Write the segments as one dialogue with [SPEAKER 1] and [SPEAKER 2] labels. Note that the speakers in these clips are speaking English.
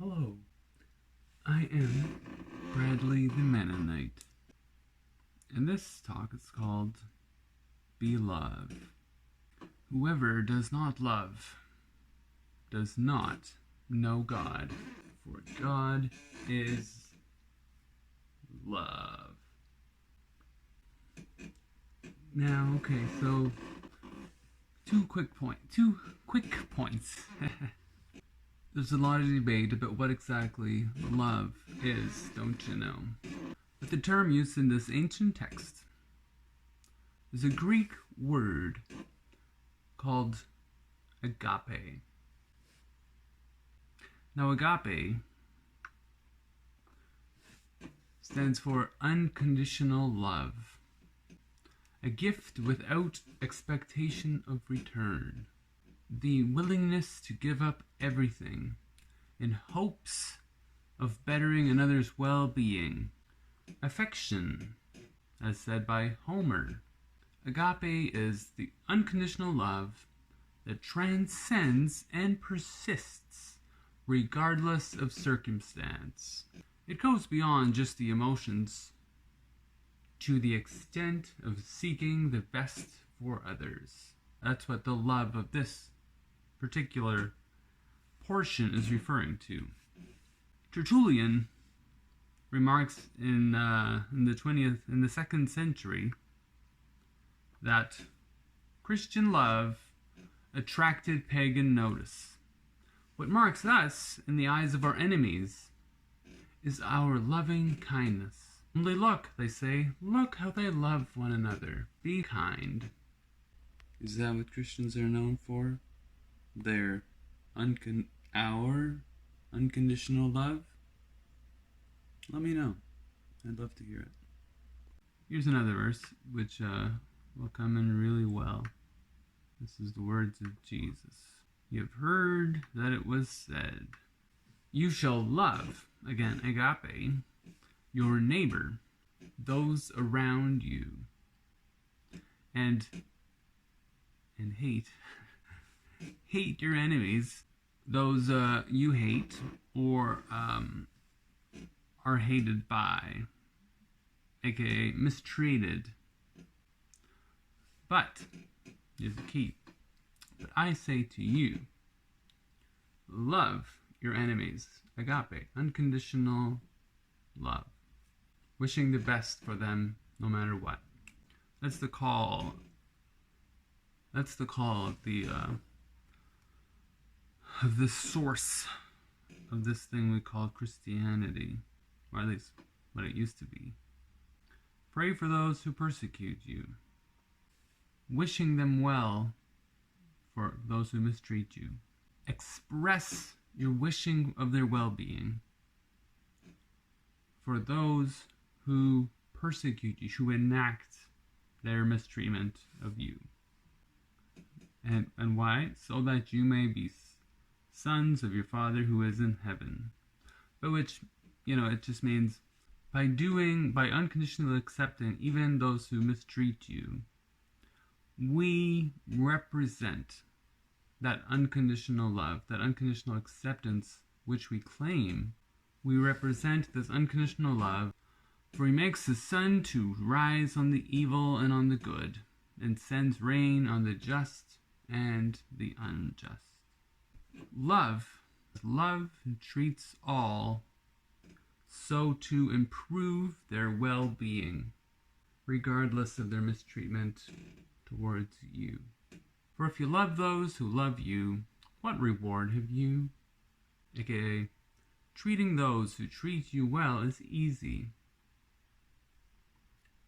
[SPEAKER 1] Hello, I am Bradley the Mennonite, and this talk is called Be Love. Whoever does not love does not know God, for God is love. Now, okay, so two quick points. There's a lot of debate about what exactly love is, don't you know? But the term used in this ancient text is a Greek word called agape. Now, agape stands for unconditional love, a gift without expectation of return, the willingness to give up everything in hopes of bettering another's well-being. Affection, as said by Homer. Agape is the unconditional love that transcends and persists regardless of circumstance. It goes beyond just the emotions to the extent of seeking the best for others. That's what the love of this particular portion is referring to. Tertullian remarks in the second century that Christian love attracted pagan notice. What marks us in the eyes of our enemies is our loving kindness. Only look, they say, look how they love one another. Be kind. Is that what Christians are known for? Their our unconditional love? Let me know. I'd love to hear it. Here's another verse which will come in really well. This is the words of Jesus. You have heard that it was said, you shall love, again, agape, your neighbor, those around you, and hate your enemies, those you hate or are hated by, aka mistreated. But, here's the key, but I say to you, love your enemies, agape, unconditional love, wishing the best for them no matter what. That's the call. That's the call of the source of this thing we call Christianity, or at least what it used to be. Pray for those who persecute you, wishing them well for those who mistreat you. Express your wishing of their well-being for those who persecute you, who enact their mistreatment of you. And why? So that you may be sons of your Father who is in heaven. But which, it just means by unconditionally accepting even those who mistreat you, we represent that unconditional love, that unconditional acceptance which we claim. We represent this unconditional love, for he makes his sun to rise on the evil and on the good, and sends rain on the just and the unjust. Love treats all so to improve their well-being, regardless of their mistreatment towards you. For if you love those who love you, what reward have you? aka, treating those who treat you well is easy.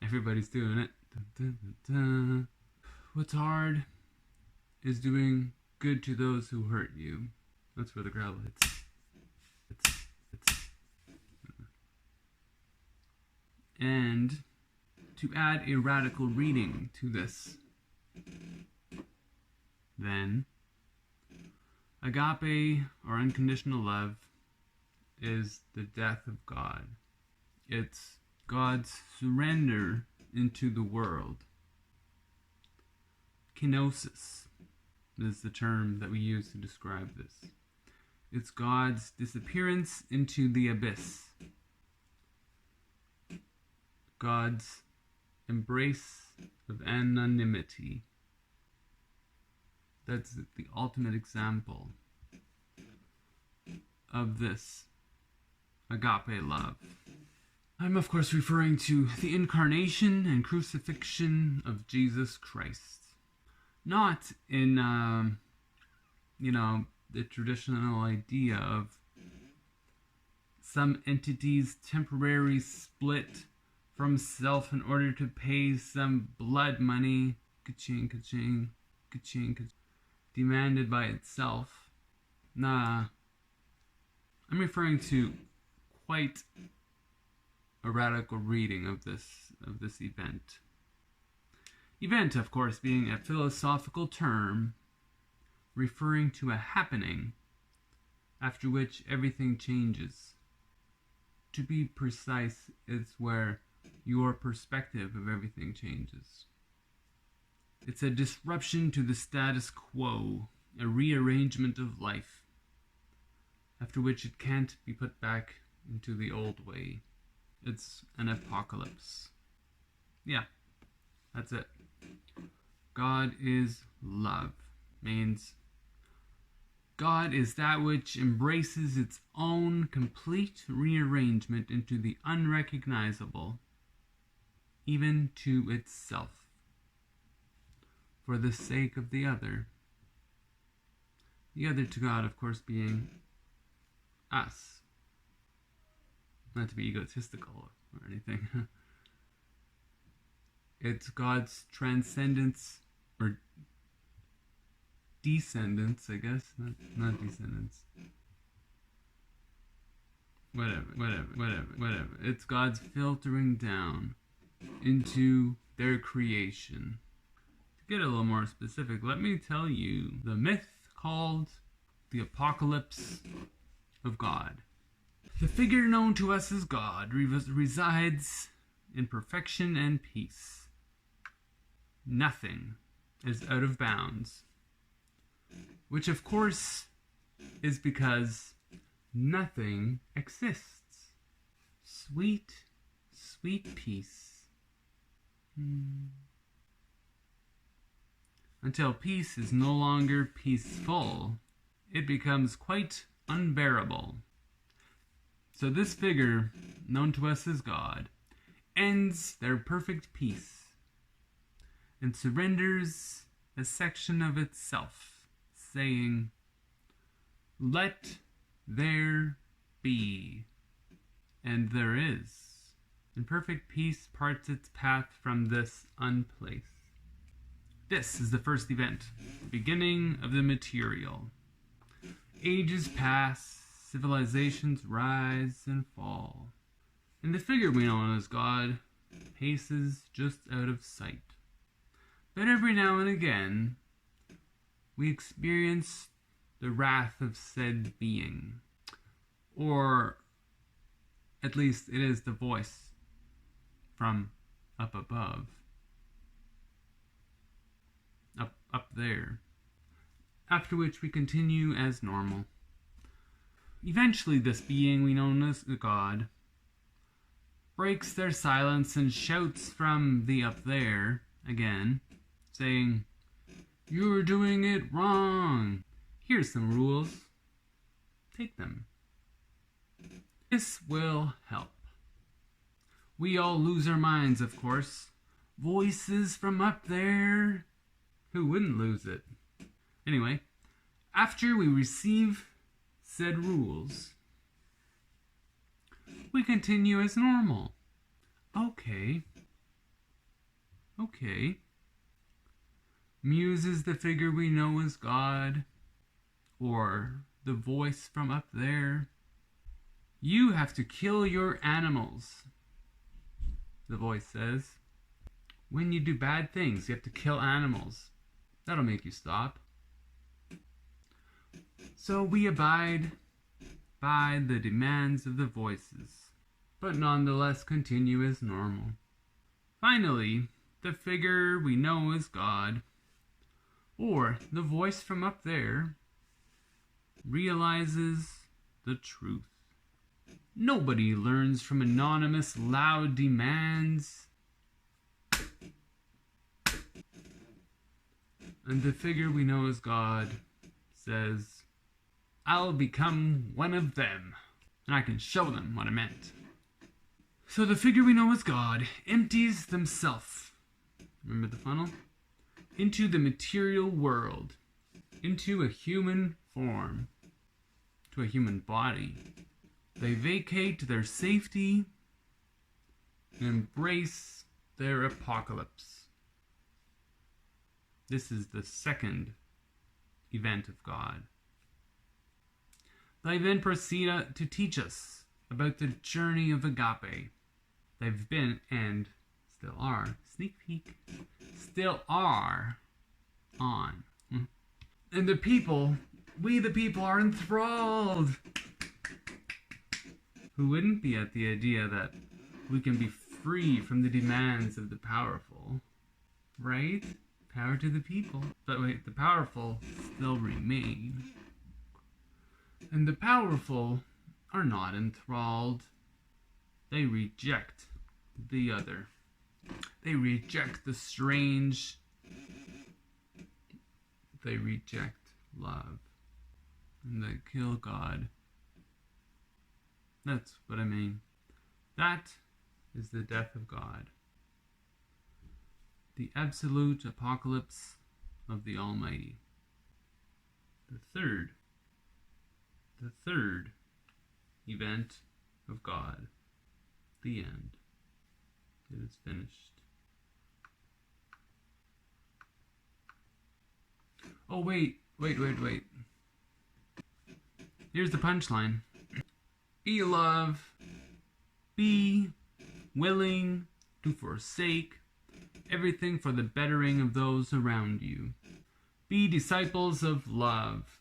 [SPEAKER 1] Everybody's doing it. Dun, dun, dun, dun. What's hard is doing good to those who hurt you. That's where the gravel hits. And to add a radical reading to this, then, agape, or unconditional love, is the death of God. It's God's surrender into the world. Kenosis is the term that we use to describe this. It's God's disappearance into the abyss. God's embrace of anonymity. That's the ultimate example of this agape love. I'm of course referring to the incarnation and crucifixion of Jesus Christ. Not in, the traditional idea of some entity's temporary split from self in order to pay some blood money, ka-ching, ka-ching, ka-ching, ka-ching, demanded by itself. Nah, I'm referring to quite a radical reading of this event. Event, of course, being a philosophical term referring to a happening after which everything changes. To be precise, it's where your perspective of everything changes. It's a disruption to the status quo, a rearrangement of life, after which it can't be put back into the old way. It's an apocalypse. Yeah, that's it. God is love. Means God is that which embraces its own complete rearrangement into the unrecognizable, even to itself, for the sake of the other. The other to God, of course, being us. Not to be egotistical or anything. It's God's transcendence, or descendants, I guess. Not descendants. Whatever. It's God's filtering down into their creation. To get a little more specific, let me tell you the myth called the apocalypse of God. The figure known to us as God resides in perfection and peace. Nothing is out of bounds, which of course is because nothing exists. Sweet, sweet peace. Until peace is no longer peaceful, it becomes quite unbearable. So this figure, known to us as God, ends their perfect peace and surrenders a section of itself, saying, "Let there be." And there is. And perfect peace parts its path from this unplace. This is the first event, the beginning of the material. Ages pass, civilizations rise and fall, and the figure we know as God paces just out of sight. But every now and again, we experience the wrath of said being, or at least it is the voice from up above, up there, after which we continue as normal. Eventually this being we know as God breaks their silence and shouts from the up there again, saying, "You're doing it wrong. Here's some rules. Take them. This will help." We all lose our minds, of course. Voices from up there. Who wouldn't lose it? Anyway, after we receive said rules, we continue as normal. Okay. Muses the figure we know as God, or the voice from up there. "You have to kill your animals," the voice says. "When you do bad things, you have to kill animals. That'll make you stop." So we abide by the demands of the voices, but nonetheless continue as normal. Finally, the figure we know as God, or the voice from up there, realizes the truth. Nobody learns from anonymous loud demands. And the figure we know as God says, I'll become one of them, and I can show them what I meant. So the figure we know as God empties themselves, remember the funnel, into the material world, into a human form, to a human body. They vacate their safety and embrace their apocalypse. This is the second event of God. They then proceed to teach us about the journey of agape. They've been, and still are, sneak peek, still are on. And the people, we the people, are enthralled. Who wouldn't be at the idea that we can be free from the demands of the powerful, right? Power to the people. But wait, the powerful still remain. And the powerful are not enthralled. They reject the other. They reject the strange. They reject love. And they kill God. That's what I mean. That is the death of God. The absolute apocalypse of the Almighty. The third event of God. The end. It is finished. Oh, wait. Here's the punchline. Be love. Be willing to forsake everything for the bettering of those around you. Be disciples of love.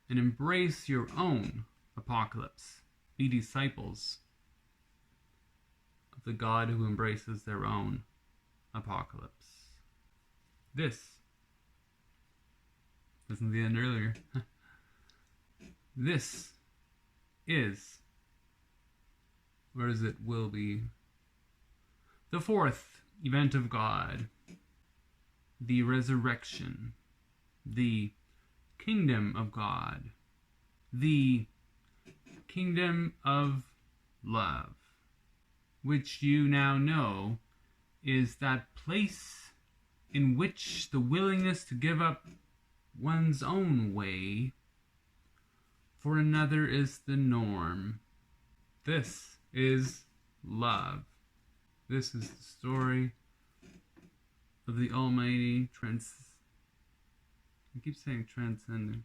[SPEAKER 1] And embrace your own apocalypse. Be disciples of the God who embraces their own apocalypse. This wasn't the end earlier. This is, or as it will be, the fourth event of God, the resurrection, the kingdom of God, the kingdom of love, which you now know is that place in which the willingness to give up one's own way for another is the norm. This is love. This is the story of the Almighty I keep saying transcending.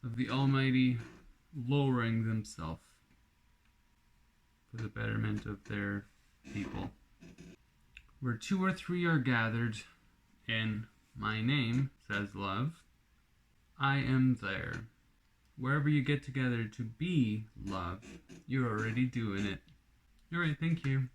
[SPEAKER 1] Of the Almighty lowering themselves for the betterment of their people. Where 2 or 3 are gathered in my name, says love, I am there. Wherever you get together to be love, you're already doing it. Alright, thank you.